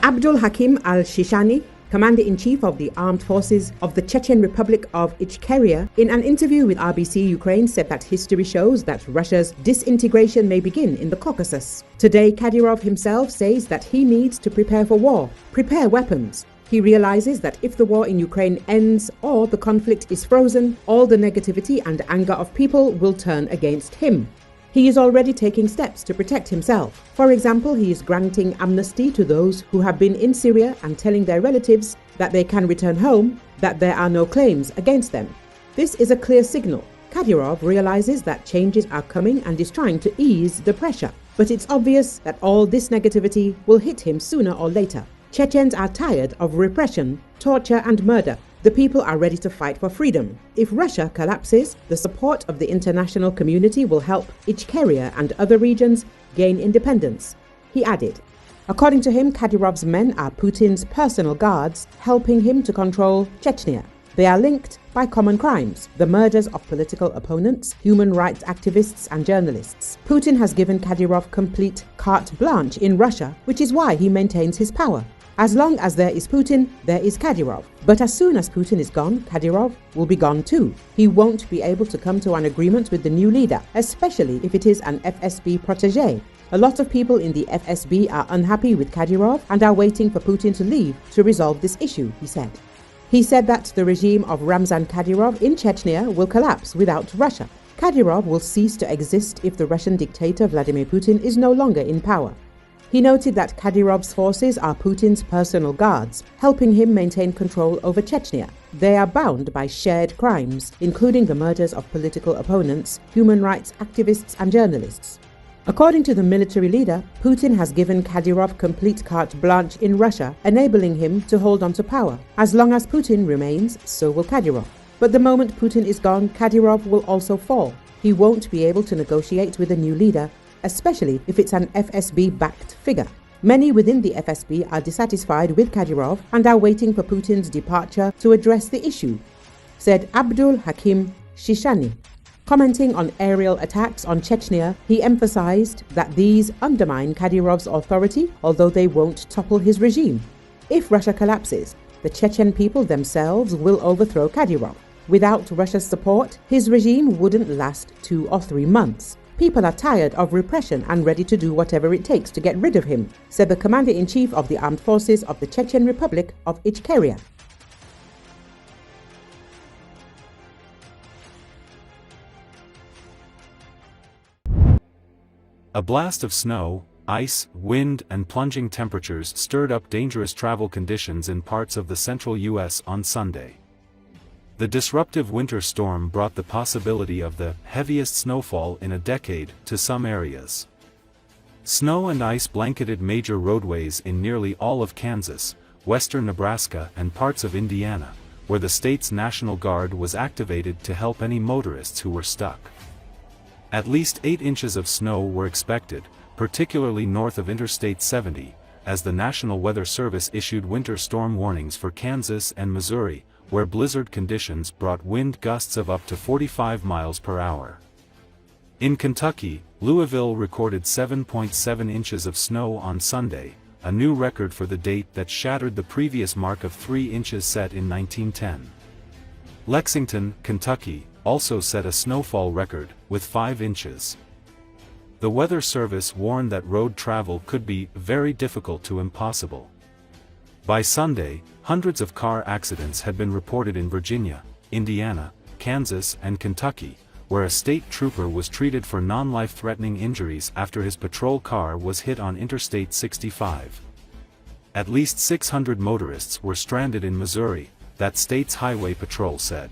Abdul Hakim al-Shishani, Commander-in-Chief of the Armed Forces of the Chechen Republic of Ichkeria, in an interview with RBC-Ukraine said that history shows that Russia's disintegration may begin in the Caucasus. Today, Kadyrov himself says that he needs to prepare for war, prepare weapons. He realizes that if the war in Ukraine ends or the conflict is frozen, all the negativity and anger of people will turn against him. He is already taking steps to protect himself. For example, he is granting amnesty to those who have been in Syria and telling their relatives that they can return home, that there are no claims against them. This is a clear signal. Kadyrov realizes that changes are coming and is trying to ease the pressure. But it's obvious that all this negativity will hit him sooner or later. Chechens are tired of repression, torture and murder. The people are ready to fight for freedom. If Russia collapses, the support of the international community will help Ichkeria and other regions gain independence, he added. According to him, Kadyrov's men are Putin's personal guards, helping him to control Chechnya. They are linked by common crimes, the murders of political opponents, human rights activists and journalists. Putin has given Kadyrov complete carte blanche in Russia, which is why he maintains his power. As long as there is Putin, there is Kadyrov. But as soon as Putin is gone, Kadyrov will be gone too. He won't be able to come to an agreement with the new leader, especially if it is an FSB protégé. A lot of people in the FSB are unhappy with Kadyrov and are waiting for Putin to leave to resolve this issue, he said. He said that the regime of Ramzan Kadyrov in Chechnya will collapse without Russia. Kadyrov will cease to exist if the Russian dictator Vladimir Putin is no longer in power. He noted that Kadyrov's forces are Putin's personal guards, helping him maintain control over Chechnya. They are bound by shared crimes, including the murders of political opponents, human rights activists and journalists. According to the military leader, Putin has given Kadyrov complete carte blanche in Russia, enabling him to hold on to power. As long as Putin remains, so will Kadyrov. But the moment Putin is gone, Kadyrov will also fall. He won't be able to negotiate with a new leader, especially if it's an FSB-backed figure. Many within the FSB are dissatisfied with Kadyrov and are waiting for Putin's departure to address the issue, said Abdul Hakim Shishani. Commenting on aerial attacks on Chechnya, he emphasized that these undermine Kadyrov's authority, although they won't topple his regime. If Russia collapses, the Chechen people themselves will overthrow Kadyrov. Without Russia's support, his regime wouldn't last 2 or 3 months. People are tired of repression and ready to do whatever it takes to get rid of him, said the Commander-in-Chief of the Armed Forces of the Chechen Republic of Ichkeria. A blast of snow, ice, wind, and plunging temperatures stirred up dangerous travel conditions in parts of the central U.S. on Sunday. The disruptive winter storm brought the possibility of the heaviest snowfall in a decade to some areas. Snow and ice blanketed major roadways in nearly all of Kansas, western Nebraska, and parts of Indiana, where the state's National Guard was activated to help any motorists who were stuck. At least 8 inches of snow were expected, particularly north of Interstate 70, as the National Weather Service issued winter storm warnings for Kansas and Missouri, where blizzard conditions brought wind gusts of up to 45 miles per hour. In Kentucky, Louisville recorded 7.7 inches of snow on Sunday, a new record for the date that shattered the previous mark of 3 inches set in 1910. Lexington, Kentucky, also set a snowfall record, with 5 inches. The Weather Service warned that road travel could be very difficult to impossible. By Sunday, hundreds of car accidents had been reported in Virginia, Indiana, Kansas, and Kentucky, where a state trooper was treated for non-life-threatening injuries after his patrol car was hit on Interstate 65. At least 600 motorists were stranded in Missouri, that state's highway patrol said.